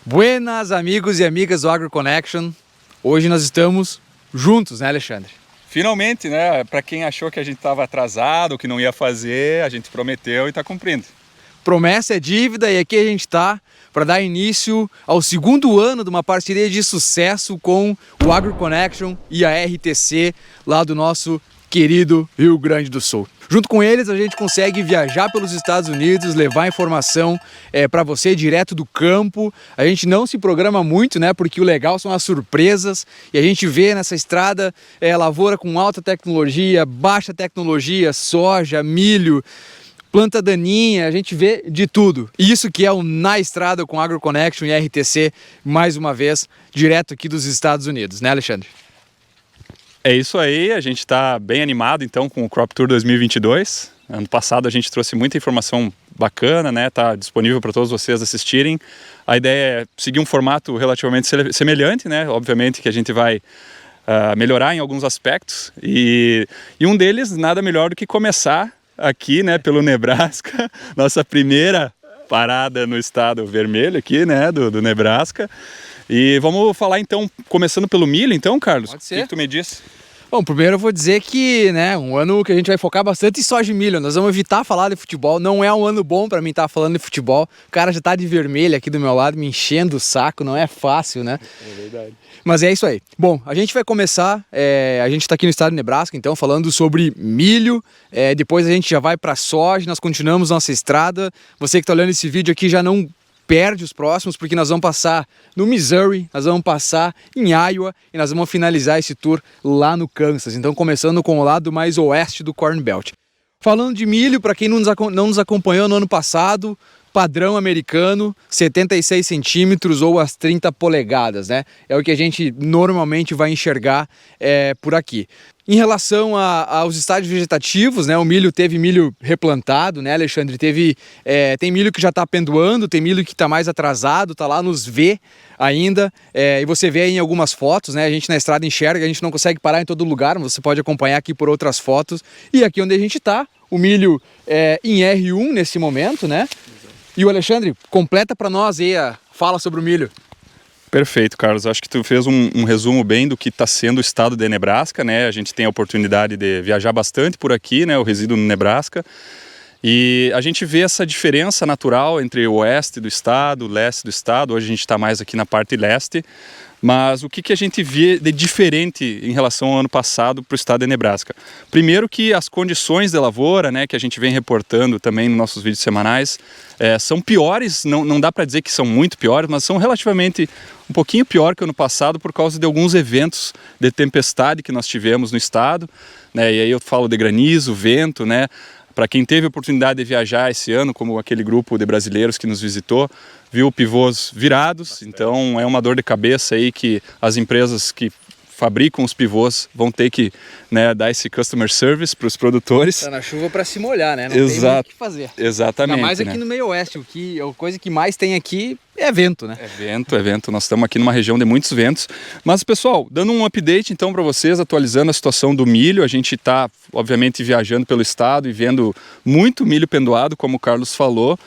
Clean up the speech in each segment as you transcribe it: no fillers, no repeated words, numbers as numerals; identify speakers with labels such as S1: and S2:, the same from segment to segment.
S1: Buenas, amigos e amigas do AgroConnection. Hoje nós estamos juntos, né, Alexandre?
S2: Finalmente, né? Para quem achou que a gente estava atrasado, que não ia fazer, a gente prometeu e está cumprindo.
S1: Promessa é dívida e aqui a gente está para dar início ao segundo ano de uma parceria de sucesso com o AgroConnection e a RTC lá do nosso querido Rio Grande do Sul. Junto com eles a gente consegue viajar pelos Estados Unidos, levar informação para você direto do campo. A gente não se programa muito, né? Porque o legal são as surpresas e a gente vê nessa estrada lavoura com alta tecnologia, baixa tecnologia, soja, milho, planta daninha, a gente vê de tudo. E isso que é o Na Estrada com AgroConnection e RTC, mais uma vez, direto aqui dos Estados Unidos, né, Alexandre?
S2: É isso aí, a gente está bem animado então com o Crop Tour 2022. Ano passado a gente trouxe muita informação bacana, né? Tá disponível para todos vocês assistirem. A ideia é seguir um formato relativamente semelhante, né? Obviamente que a gente vai melhorar em alguns aspectos e um deles nada melhor do que começar aqui, né, pelo Nebraska, nossa primeira parada no estado vermelho aqui, né, do Nebraska. E vamos falar então, começando pelo milho então, Carlos?
S1: Pode ser.
S2: O que tu me diz?
S1: Bom, primeiro eu vou dizer que, né, um ano que a gente vai focar bastante em soja e milho. Nós vamos evitar falar de futebol, não é um ano bom para mim estar falando de futebol. O cara já tá de vermelho aqui do meu lado, me enchendo o saco, não é fácil, né?
S2: É verdade.
S1: Mas é isso aí. Bom, a gente vai começar, a gente está aqui no estado de Nebraska, então, falando sobre milho, depois a gente já vai para soja, nós continuamos nossa estrada. Você que está olhando esse vídeo aqui já não perde os próximos, porque nós vamos passar no Missouri, nós vamos passar em Iowa e nós vamos finalizar esse tour lá no Kansas. Então, começando com o lado mais oeste do Corn Belt. Falando de milho, para quem não nos acompanhou no ano passado, padrão americano, 76 centímetros ou as 30 polegadas, né? É o que a gente normalmente vai enxergar por aqui. Em relação aos estágios vegetativos, né? O milho teve milho replantado, né, Alexandre? Tem milho que já está pendoando, tem milho que está mais atrasado, está lá nos V ainda. E você vê aí em algumas fotos, né? A gente na estrada enxerga, a gente não consegue parar em todo lugar, mas você pode acompanhar aqui por outras fotos. E aqui onde a gente está, o milho em R1 nesse momento, né? E o Alexandre, completa para nós aí fala sobre o milho.
S2: Perfeito, Carlos. Acho que tu fez um resumo bem do que está sendo o estado de Nebraska, né? A gente tem a oportunidade de viajar bastante por aqui, né? Eu resido no Nebraska. E a gente vê essa diferença natural entre o oeste do estado, o leste do estado. Hoje a gente está mais aqui na parte leste. Mas o que a gente vê de diferente em relação ao ano passado para o estado de Nebraska? Primeiro que as condições de lavoura, né, que a gente vem reportando também nos nossos vídeos semanais, são piores, não dá para dizer que são muito piores, mas são relativamente um pouquinho pior que o ano passado por causa de alguns eventos de tempestade que nós tivemos no estado, né, e aí eu falo de granizo, vento, né. Para quem teve a oportunidade de viajar esse ano, como aquele grupo de brasileiros que nos visitou, viu pivôs virados. Bastante. Então é uma dor de cabeça aí que as empresas que fabricam os pivôs vão ter que, né, dar esse customer service para os produtores.
S1: Tá na chuva para se molhar, né? Não
S2: Exato.
S1: Tem muito o que fazer.
S2: Exatamente.
S1: Ainda mais aqui, né, no meio oeste, a coisa que mais tem aqui é vento, né?
S2: É vento. Nós estamos aqui numa região de muitos ventos. Mas, pessoal, dando um update então para vocês, atualizando a situação do milho, a gente está, obviamente, viajando pelo estado e vendo muito milho pendoado, como o Carlos falou.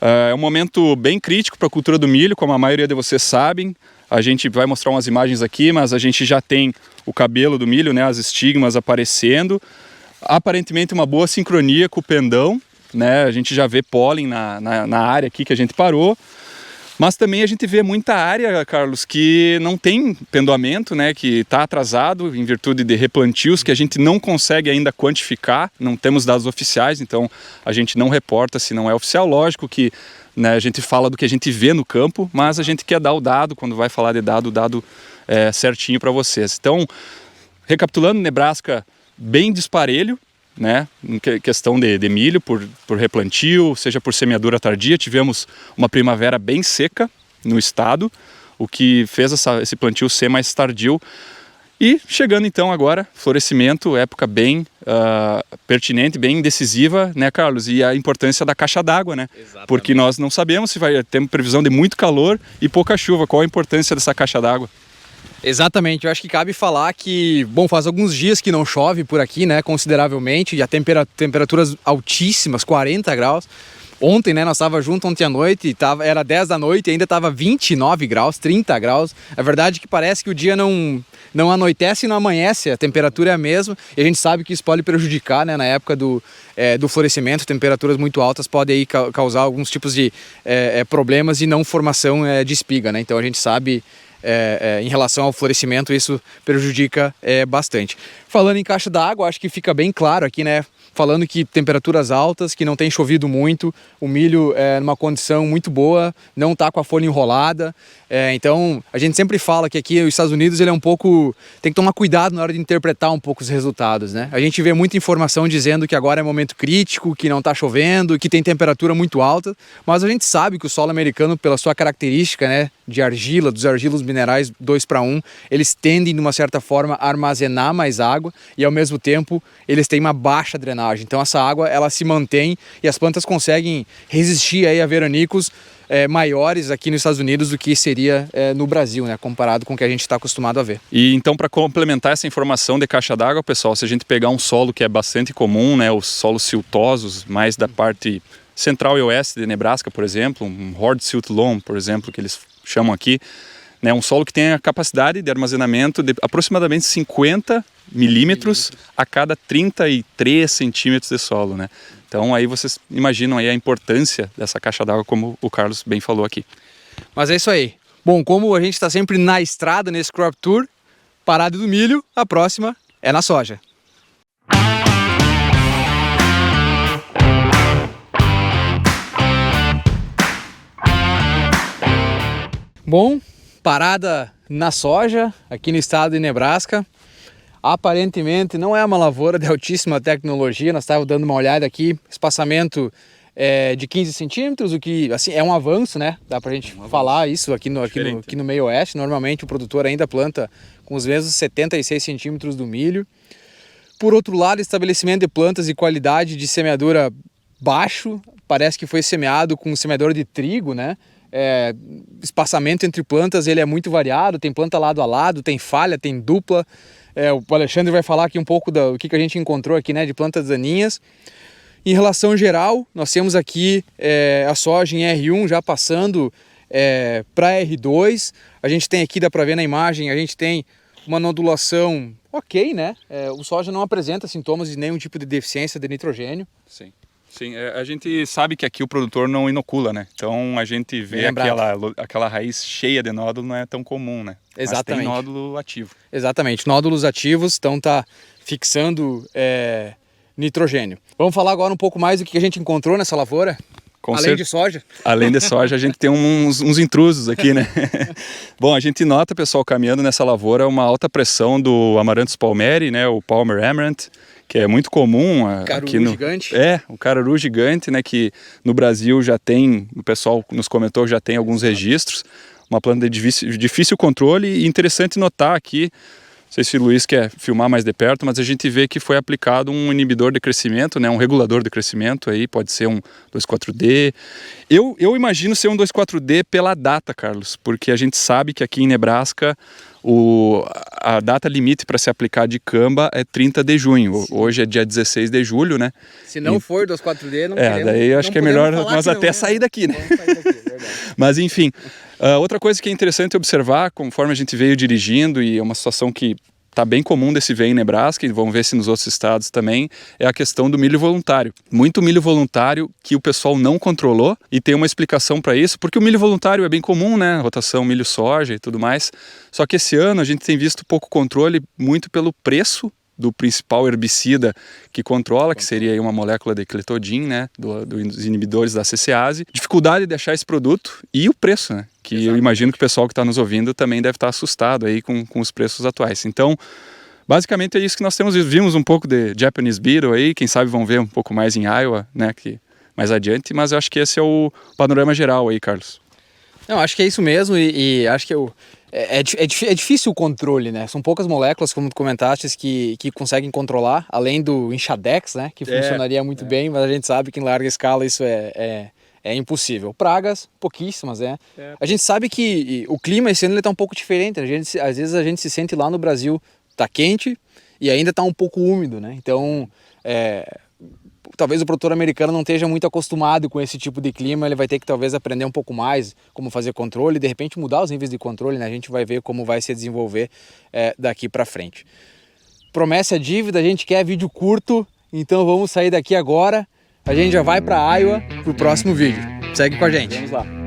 S2: É um momento bem crítico para a cultura do milho, como a maioria de vocês sabem. A gente vai mostrar umas imagens aqui, mas a gente já tem o cabelo do milho, né, as estigmas aparecendo. Aparentemente uma boa sincronia com o pendão, né? A gente já vê pólen na área aqui que a gente parou. Mas também a gente vê muita área, Carlos, que não tem pendoamento, né, que está atrasado em virtude de replantios que a gente não consegue ainda quantificar, não temos dados oficiais, então a gente não reporta se não é oficial. Lógico que, né, a gente fala do que a gente vê no campo, mas a gente quer dar o dado, quando vai falar de dado, o dado certinho para vocês. Então, recapitulando, Nebraska bem disparelho, né, em questão de milho, por replantio, seja por semeadura tardia. Tivemos uma primavera bem seca no estado, o que fez esse plantio ser mais tardio. E chegando então agora, florescimento, época bem pertinente, bem decisiva, né, Carlos? E a importância da caixa d'água, né?
S1: Exatamente.
S2: Porque nós não sabemos se vai ter previsão de muito calor e pouca chuva. Qual a importância dessa caixa d'água?
S1: Exatamente, eu acho que cabe falar que, bom, faz alguns dias que não chove por aqui, né, consideravelmente, e a temperaturas altíssimas, 40 graus. Ontem, né, nós estávamos juntos ontem à noite, era 10 da noite e ainda estava 29 graus, 30 graus. A verdade é que parece que o dia não anoitece e não amanhece, a temperatura é a mesma. E a gente sabe que isso pode prejudicar, né, na época do florescimento. Temperaturas muito altas podem aí causar alguns tipos de problemas e não formação de espiga, né? Então a gente sabe... em relação ao florescimento, isso prejudica bastante. Falando em caixa d'água, acho que fica bem claro aqui, né? Falando que temperaturas altas, que não tem chovido muito, o milho numa condição muito boa, não está com a folha enrolada. Então, a gente sempre fala que aqui os Estados Unidos ele é um pouco... tem que tomar cuidado na hora de interpretar um pouco os resultados, né? A gente vê muita informação dizendo que agora é momento crítico, que não está chovendo, que tem temperatura muito alta, mas a gente sabe que o solo americano, pela sua característica, né, de argila, dos argilos minerais 2:1, eles tendem, de uma certa forma, a armazenar mais água e, ao mesmo tempo, eles têm uma baixa drenagem. Então, essa água, ela se mantém e as plantas conseguem resistir aí a veranicos maiores aqui nos Estados Unidos do que seria no Brasil, né, comparado com o que a gente está acostumado a ver.
S2: E então, para complementar essa informação de caixa d'água, pessoal, se a gente pegar um solo que é bastante comum, né, os solos siltosos, mais da parte central e oeste de Nebraska, por exemplo, um Hard Silt Loam, por exemplo, que eles chamam aqui, né, um solo que tem a capacidade de armazenamento de aproximadamente 50 milímetros a cada 33 centímetros de solo, né? Então aí vocês imaginam aí a importância dessa caixa d'água, como o Carlos bem falou aqui.
S1: Mas é isso aí. Bom, como a gente está sempre na estrada nesse Crop Tour, parada do milho, a próxima é na soja. Bom, parada na soja, aqui no estado de Nebraska. Aparentemente não é uma lavoura de altíssima tecnologia, nós estávamos dando uma olhada aqui, espaçamento de 15 centímetros, o que assim, é um avanço, né? Dá pra gente falar isso aqui no meio oeste. Normalmente o produtor ainda planta com os mesmos 76 centímetros do milho. Por outro lado, estabelecimento de plantas e qualidade de semeadura baixo, parece que foi semeado com semeador de trigo, né? Espaçamento entre plantas ele é muito variado, tem planta lado a lado, tem falha, tem dupla. O Alexandre vai falar aqui um pouco do que a gente encontrou aqui, né, de plantas daninhas. Em relação geral, nós temos aqui a soja em R1 já passando para R2. A gente tem aqui, dá para ver na imagem, a gente tem uma nodulação ok, né? O soja não apresenta sintomas de nenhum tipo de deficiência de nitrogênio.
S2: Sim. Sim, a gente sabe que aqui o produtor não inocula, né? Então a gente vê aquela raiz cheia de nódulo, não é tão comum, né?
S1: Exatamente.
S2: Mas tem nódulo ativo.
S1: Exatamente, nódulos ativos, então tá fixando nitrogênio. Vamos falar agora um pouco mais do que a gente encontrou nessa lavoura? Além de soja?
S2: Além de soja, a gente tem uns intrusos aqui, né? Bom, a gente nota, pessoal, caminhando nessa lavoura, uma alta pressão do Amaranthus palmeri, né? O Palmer Amaranth, que é muito comum aqui no...
S1: gigante.
S2: O caruru gigante, né? Que no Brasil já tem, o pessoal nos comentou, já tem alguns registros. Uma planta de difícil controle e interessante notar aqui, não sei se o Luiz quer filmar mais de perto, mas a gente vê que foi aplicado um inibidor de crescimento, né, um regulador de crescimento, aí pode ser um 2,4-D. Eu imagino ser um 2,4-D pela data, Carlos, porque a gente sabe que aqui em Nebraska a data limite para se aplicar de camba é 30 de junho. Sim. Hoje é dia 16 de julho, né?
S1: Se não for 2,4-D, não queremos.
S2: Daí eu acho que é melhor nós até sair daqui, né?
S1: Vamos sair daqui, verdade.
S2: Mas enfim... outra coisa que é interessante observar, conforme a gente veio dirigindo, e é uma situação que está bem comum de se ver em Nebraska, e vamos ver se nos outros estados também, é a questão do milho voluntário. Muito milho voluntário que o pessoal não controlou, e tem uma explicação para isso, porque o milho voluntário é bem comum, né? Rotação milho-soja e tudo mais. Só que esse ano a gente tem visto pouco controle, muito pelo preço do principal herbicida que controla, que seria aí uma molécula de cletodin, né, dos inibidores da CCase. Dificuldade de achar esse produto e o preço, né, que eu imagino que o pessoal que está nos ouvindo também deve estar assustado aí com os preços atuais. Então, Basicamente é isso que nós vimos um pouco de Japanese Beetle aí, quem sabe vão ver um pouco mais em Iowa, né, que mais adiante, mas eu acho que esse é o panorama geral aí, Carlos.
S1: Não, acho que é isso mesmo e acho que é difícil o controle, né? São poucas moléculas, como tu comentaste, que conseguem controlar, além do Enxadex, né? Que funcionaria muito bem, mas a gente sabe que em larga escala isso é impossível. Pragas, pouquíssimas, né? A gente sabe que o clima esse ano está um pouco diferente. Às vezes a gente se sente lá no Brasil, tá quente e ainda tá um pouco úmido, né? Então, talvez o produtor americano não esteja muito acostumado com esse tipo de clima, ele vai ter que talvez aprender um pouco mais como fazer controle, de repente mudar os níveis de controle, né? A gente vai ver como vai se desenvolver daqui para frente. Promessa é dívida, a gente quer vídeo curto, então vamos sair daqui agora, a gente já vai para Iowa pro próximo vídeo. Segue com a gente.
S2: Vamos lá.